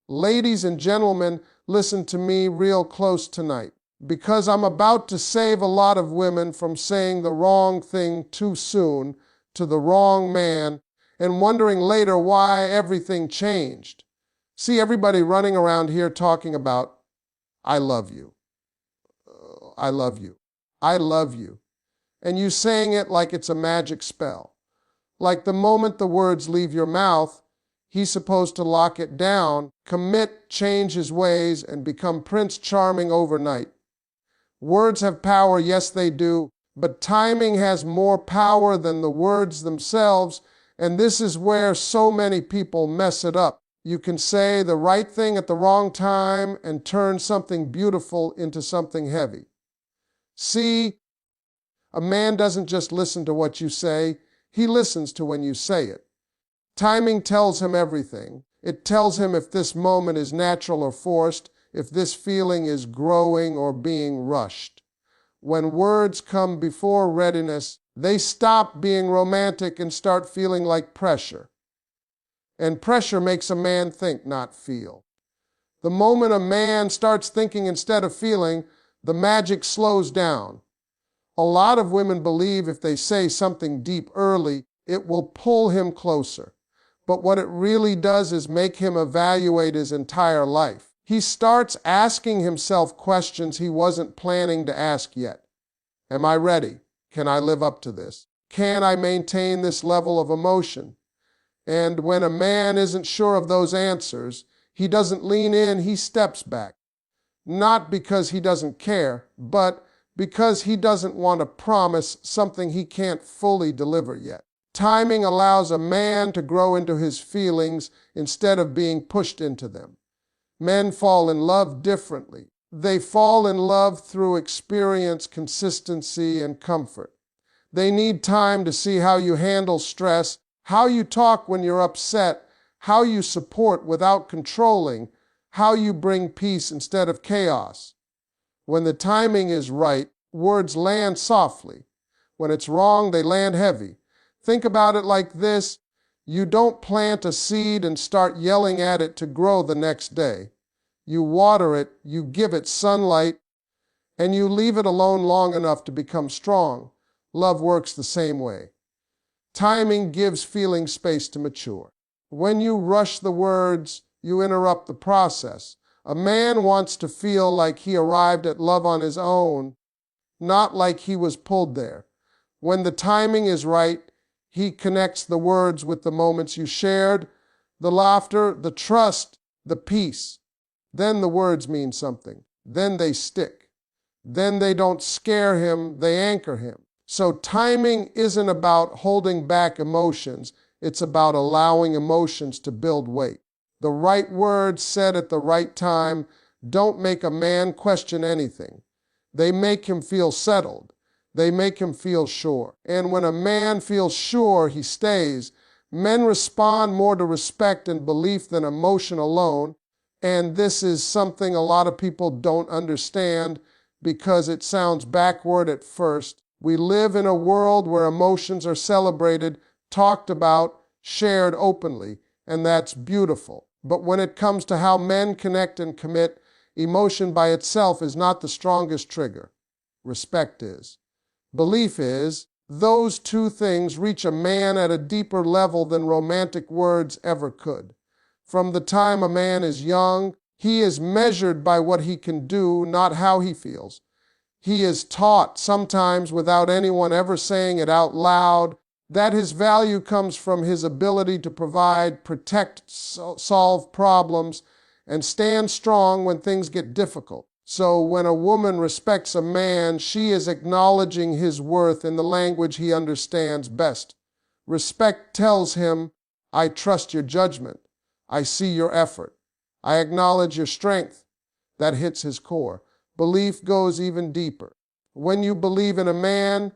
Ladies and gentlemen, listen to me real close tonight, because I'm about to save a lot of women from saying the wrong thing too soon to the wrong man and wondering later why everything changed. See everybody running around here talking about, I love you, I love you, I love you, and you saying it like it's a magic spell. Like the moment the words leave your mouth, he's supposed to lock it down, commit, change his ways, and become Prince Charming overnight. Words have power, yes they do, but timing has more power than the words themselves, and this is where so many people mess it up. You can say the right thing at the wrong time and turn something beautiful into something heavy. See, a man doesn't just listen to what you say, he listens to when you say it. Timing tells him everything. It tells him if this moment is natural or forced, if this feeling is growing or being rushed. When words come before readiness, they stop being romantic and start feeling like pressure. And pressure makes a man think, not feel. The moment a man starts thinking instead of feeling, the magic slows down. A lot of women believe if they say something deep early, it will pull him closer. But what it really does is make him evaluate his entire life. He starts asking himself questions he wasn't planning to ask yet. Am I ready? Can I live up to this? Can I maintain this level of emotion? And when a man isn't sure of those answers, he doesn't lean in, he steps back. Not because he doesn't care, but because he doesn't want to promise something he can't fully deliver yet. Timing allows a man to grow into his feelings instead of being pushed into them. Men fall in love differently. They fall in love through experience, consistency, and comfort. They need time to see how you handle stress, how you talk when you're upset, how you support without controlling, how you bring peace instead of chaos. When the timing is right, words land softly. When it's wrong, they land heavy. Think about it like this. You don't plant a seed and start yelling at it to grow the next day. You water it, you give it sunlight, and you leave it alone long enough to become strong. Love works the same way. Timing gives feeling space to mature. When you rush the words, you interrupt the process. A man wants to feel like he arrived at love on his own, not like he was pulled there. When the timing is right, he connects the words with the moments you shared, the laughter, the trust, the peace. Then the words mean something. Then they stick. Then they don't scare him, they anchor him. So timing isn't about holding back emotions. It's about allowing emotions to build weight. The right words said at the right time don't make a man question anything. They make him feel settled. They make him feel sure. And when a man feels sure, he stays. Men respond more to respect and belief than emotion alone. And this is something a lot of people don't understand because it sounds backward at first. We live in a world where emotions are celebrated, talked about, shared openly, and that's beautiful. But when it comes to how men connect and commit, emotion by itself is not the strongest trigger. Respect is. Belief is. Those two things reach a man at a deeper level than romantic words ever could. From the time a man is young, he is measured by what he can do, not how he feels. He is taught, sometimes without anyone ever saying it out loud, that his value comes from his ability to provide, protect, solve problems, and stand strong when things get difficult. So when a woman respects a man, she is acknowledging his worth in the language he understands best. Respect tells him, I trust your judgment. I see your effort. I acknowledge your strength. That hits his core. Belief goes even deeper. When you believe in a man,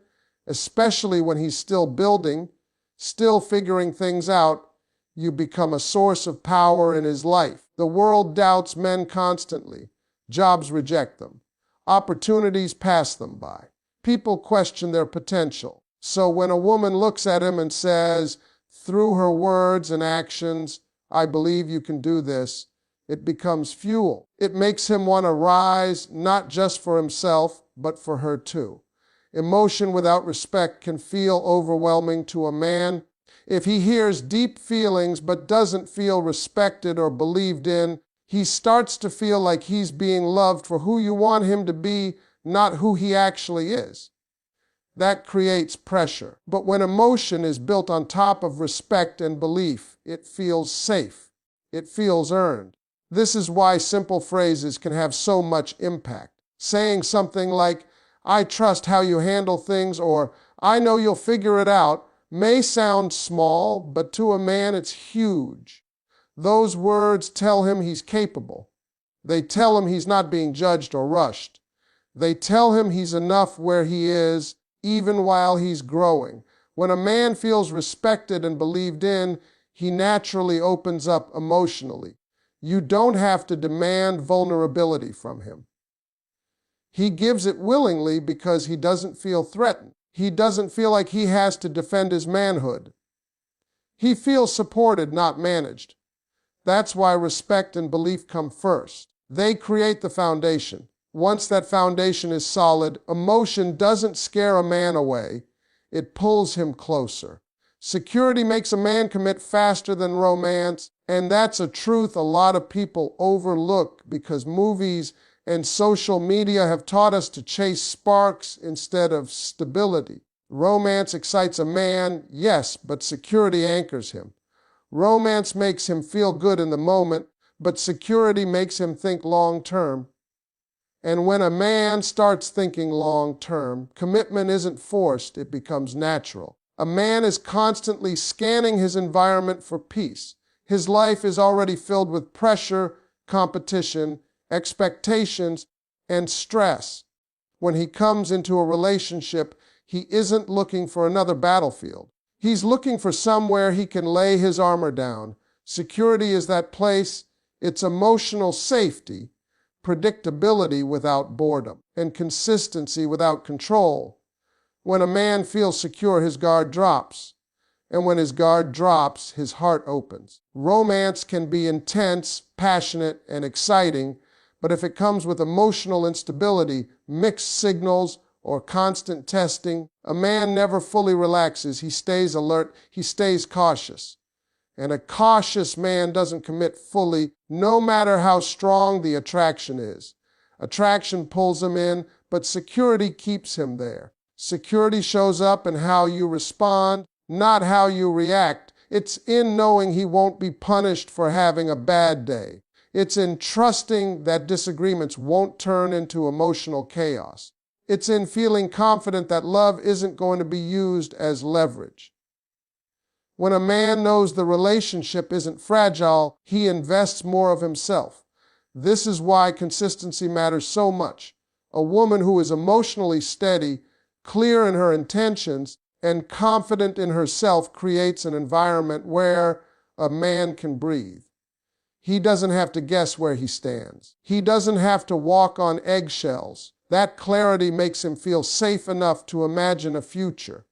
especially when he's still building, still figuring things out, you become a source of power in his life. The world doubts men constantly. Jobs reject them. Opportunities pass them by. People question their potential. So when a woman looks at him and says, through her words and actions, I believe you can do this, It becomes fuel. It makes him want to rise, not just for himself, but for her too. Emotion without respect can feel overwhelming to a man. If he hears deep feelings but doesn't feel respected or believed in, he starts to feel like he's being loved for who you want him to be, not who he actually is. That creates pressure. But when emotion is built on top of respect and belief, it feels safe. It feels earned. This is why simple phrases can have so much impact. Saying something like, "I trust how you handle things," or "I know you'll figure it out," may sound small, but to a man it's huge. Those words tell him he's capable. They tell him he's not being judged or rushed. They tell him he's enough where he is, even while he's growing. When a man feels respected and believed in, he naturally opens up emotionally. You don't have to demand vulnerability from him. He gives it willingly because he doesn't feel threatened. He doesn't feel like he has to defend his manhood. He feels supported, not managed. That's why respect and belief come first. They create the foundation. Once that foundation is solid, emotion doesn't scare a man away. It pulls him closer. Security makes a man commit faster than romance, and that's a truth a lot of people overlook because movies and social media have taught us to chase sparks instead of stability. Romance excites a man, yes, but security anchors him. Romance makes him feel good in the moment, but security makes him think long term. And when a man starts thinking long term, commitment isn't forced, it becomes natural. A man is constantly scanning his environment for peace. His life is already filled with pressure, competition, expectations, and stress. When he comes into a relationship, he isn't looking for another battlefield. He's looking for somewhere he can lay his armor down. Security is that place. It's emotional safety, predictability without boredom, and consistency without control. When a man feels secure, his guard drops. And when his guard drops, his heart opens. Romance can be intense, passionate, and exciting, but if it comes with emotional instability, mixed signals, or constant testing, a man never fully relaxes. He stays alert. He stays cautious. And a cautious man doesn't commit fully, no matter how strong the attraction is. Attraction pulls him in, but security keeps him there. Security shows up in how you respond, not how you react. It's in knowing he won't be punished for having a bad day. It's in trusting that disagreements won't turn into emotional chaos. It's in feeling confident that love isn't going to be used as leverage. When a man knows the relationship isn't fragile, he invests more of himself. This is why consistency matters so much. A woman who is emotionally steady, clear in her intentions, and confident in herself creates an environment where a man can breathe. He doesn't have to guess where he stands. He doesn't have to walk on eggshells. That clarity makes him feel safe enough to imagine a future.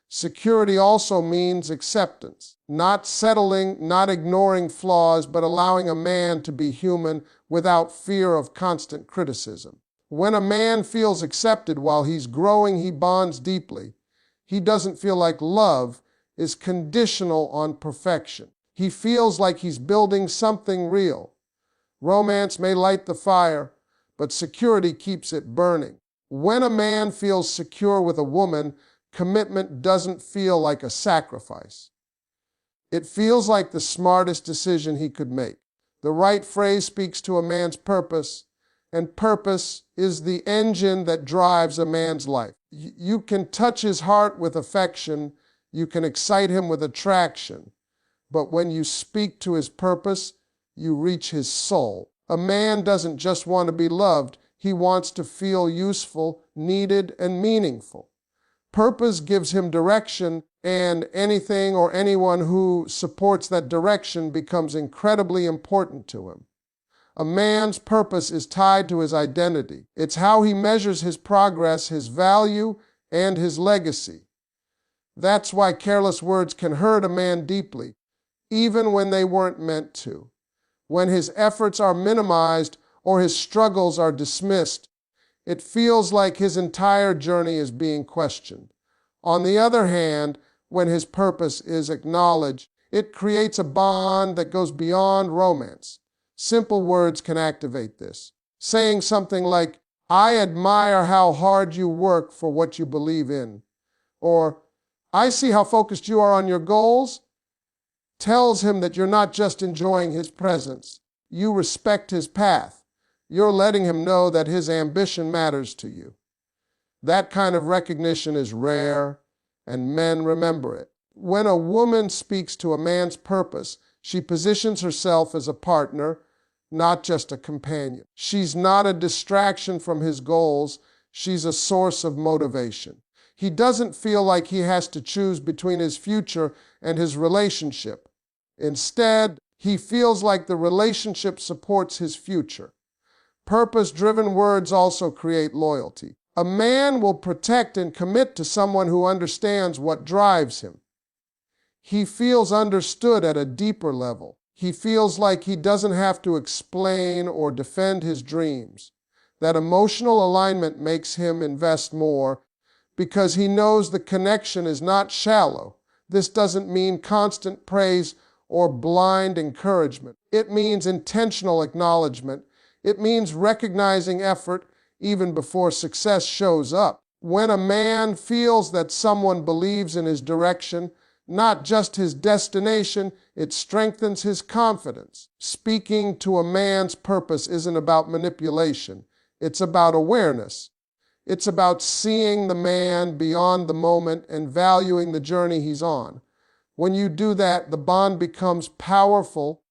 Security also means acceptance, not settling, not ignoring flaws, but allowing a man to be human without fear of constant criticism. When a man feels accepted while he's growing, he bonds deeply. He doesn't feel like love is conditional on perfection. He feels like he's building something real. Romance may light the fire, but security keeps it burning. When a man feels secure with a woman, commitment doesn't feel like a sacrifice. It feels like the smartest decision he could make. The right phrase speaks to a man's purpose, and purpose is the engine that drives a man's life. You can touch his heart with affection, you can excite him with attraction, but when you speak to his purpose, you reach his soul. A man doesn't just want to be loved, he wants to feel useful, needed, and meaningful. Purpose gives him direction, and anything or anyone who supports that direction becomes incredibly important to him. A man's purpose is tied to his identity. It's how he measures his progress, his value, and his legacy. That's why careless words can hurt a man deeply, even when they weren't meant to. When his efforts are minimized or his struggles are dismissed, it feels like his entire journey is being questioned. On the other hand, when his purpose is acknowledged, it creates a bond that goes beyond romance. Simple words can activate this. Saying something like, "I admire how hard you work for what you believe in," or "I see how focused you are on your goals," tells him that you're not just enjoying his presence. You respect his path. You're letting him know that his ambition matters to you. That kind of recognition is rare, and men remember it. When a woman speaks to a man's purpose, she positions herself as a partner, not just a companion. She's not a distraction from his goals. She's a source of motivation. He doesn't feel like he has to choose between his future and his relationship. Instead, he feels like the relationship supports his future. Purpose-driven words also create loyalty. A man will protect and commit to someone who understands what drives him. He feels understood at a deeper level. He feels like he doesn't have to explain or defend his dreams. That emotional alignment makes him invest more because he knows the connection is not shallow. This doesn't mean constant praise or blind encouragement. It means intentional acknowledgement. It means recognizing effort even before success shows up. When a man feels that someone believes in his direction, not just his destination, it strengthens his confidence. Speaking to a man's purpose isn't about manipulation. It's about awareness. It's about seeing the man beyond the moment and valuing the journey he's on. When you do that, the bond becomes powerful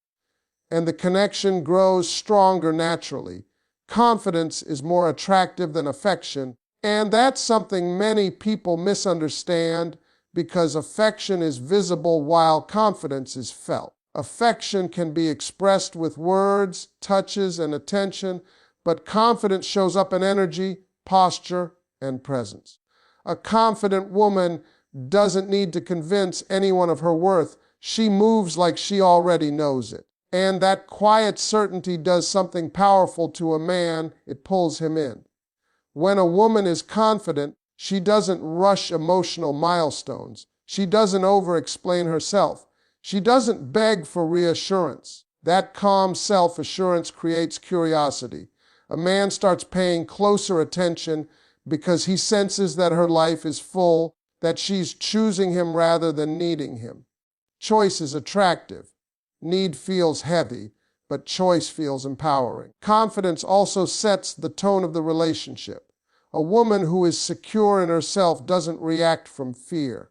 and the connection grows stronger naturally. Confidence is more attractive than affection, and that's something many people misunderstand because affection is visible while confidence is felt. Affection can be expressed with words, touches, and attention, but confidence shows up in energy, posture, and presence. A confident woman doesn't need to convince anyone of her worth. She moves like she already knows it. And that quiet certainty does something powerful to a man. It pulls him in. When a woman is confident, she doesn't rush emotional milestones. She doesn't over-explain herself. She doesn't beg for reassurance. That calm self-assurance creates curiosity. A man starts paying closer attention because he senses that her life is full, that she's choosing him rather than needing him. Choice is attractive. Need feels heavy, but choice feels empowering. Confidence also sets the tone of the relationship. A woman who is secure in herself doesn't react from fear.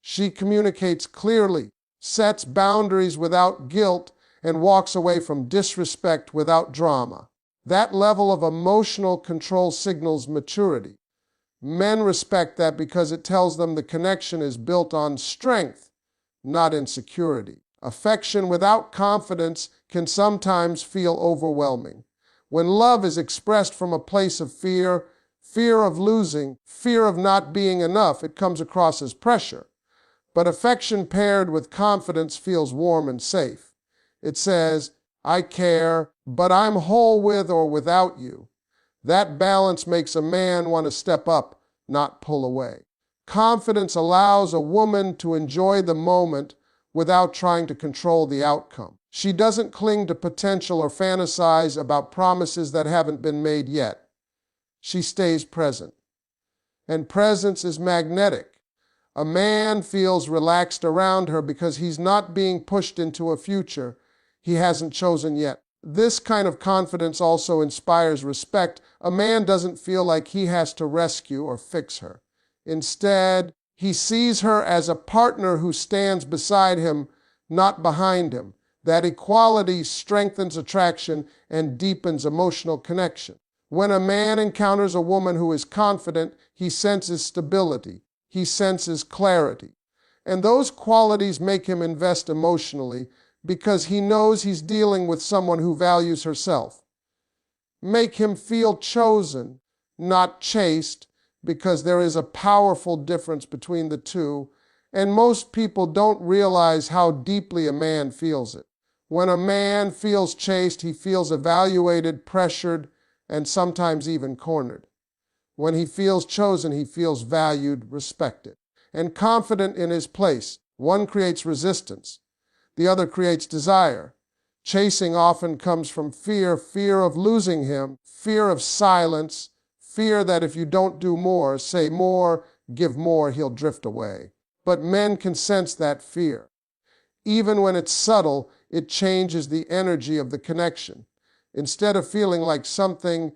She communicates clearly, sets boundaries without guilt, and walks away from disrespect without drama. That level of emotional control signals maturity. Men respect that because it tells them the connection is built on strength, not insecurity. Affection without confidence can sometimes feel overwhelming. When love is expressed from a place of fear, fear of losing, fear of not being enough, it comes across as pressure. But affection paired with confidence feels warm and safe. It says, "I care, but I'm whole with or without you." That balance makes a man want to step up, not pull away. Confidence allows a woman to enjoy the moment without trying to control the outcome. She doesn't cling to potential or fantasize about promises that haven't been made yet. She stays present. And presence is magnetic. A man feels relaxed around her because he's not being pushed into a future he hasn't chosen yet. This kind of confidence also inspires respect. A man doesn't feel like he has to rescue or fix her. Instead, he sees her as a partner who stands beside him, not behind him. That equality strengthens attraction and deepens emotional connection. When a man encounters a woman who is confident, he senses stability. He senses clarity. And those qualities make him invest emotionally because he knows he's dealing with someone who values herself. Make him feel chosen, not chased, because there is a powerful difference between the two, and most people don't realize how deeply a man feels it. When a man feels chased, he feels evaluated, pressured, and sometimes even cornered. When he feels chosen, he feels valued, respected, and confident in his place. One creates resistance. The other creates desire. Chasing often comes from fear, fear of losing him, fear of silence, fear that if you don't do more, say more, give more, he'll drift away. But men can sense that fear. Even when it's subtle, it changes the energy of the connection. Instead of feeling like something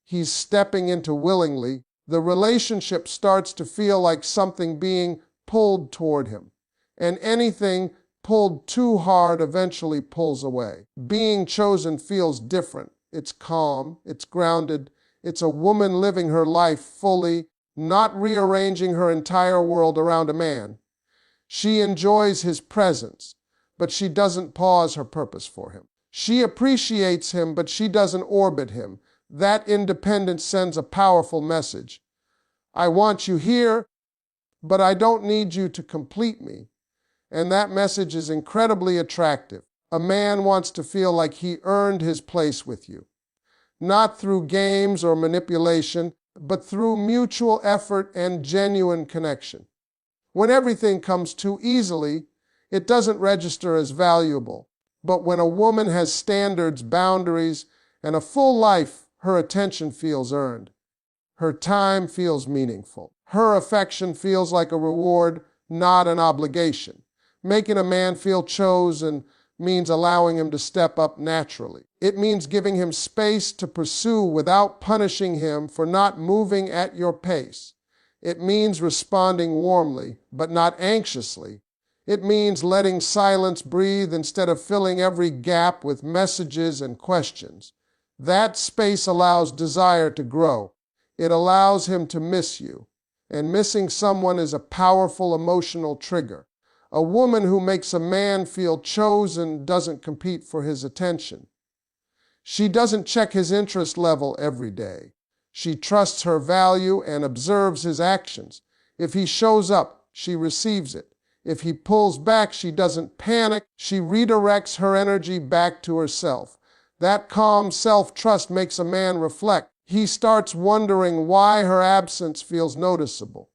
he's stepping into willingly, the relationship starts to feel like something being pulled toward him. And anything pulled too hard eventually pulls away. Being chosen feels different. It's calm, it's grounded, it's a woman living her life fully, not rearranging her entire world around a man. She enjoys his presence, but she doesn't pause her purpose for him. She appreciates him, but she doesn't orbit him. That independence sends a powerful message. I want you here, but I don't need you to complete me. And that message is incredibly attractive. A man wants to feel like he earned his place with you, not through games or manipulation, but through mutual effort and genuine connection. When everything comes too easily, it doesn't register as valuable. But when a woman has standards, boundaries, and a full life, her attention feels earned. Her time feels meaningful. Her affection feels like a reward, not an obligation. Making a man feel chosen means allowing him to step up naturally. It means giving him space to pursue without punishing him for not moving at your pace. It means responding warmly, but not anxiously. It means letting silence breathe instead of filling every gap with messages and questions. That space allows desire to grow. It allows him to miss you. And missing someone is a powerful emotional trigger. A woman who makes a man feel chosen doesn't compete for his attention. She doesn't check his interest level every day. She trusts her value and observes his actions. If he shows up, she receives it. If he pulls back, she doesn't panic. She redirects her energy back to herself. That calm self-trust makes a man reflect. He starts wondering why her absence feels noticeable,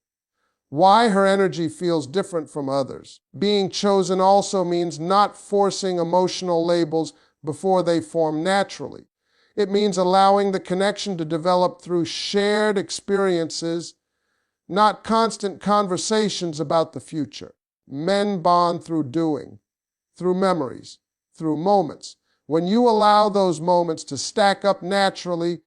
why her energy feels different from others. Being chosen also means not forcing emotional labels before they form naturally. It means allowing the connection to develop through shared experiences, not constant conversations about the future. Men bond through doing, through memories, through moments. When you allow those moments to stack up naturally,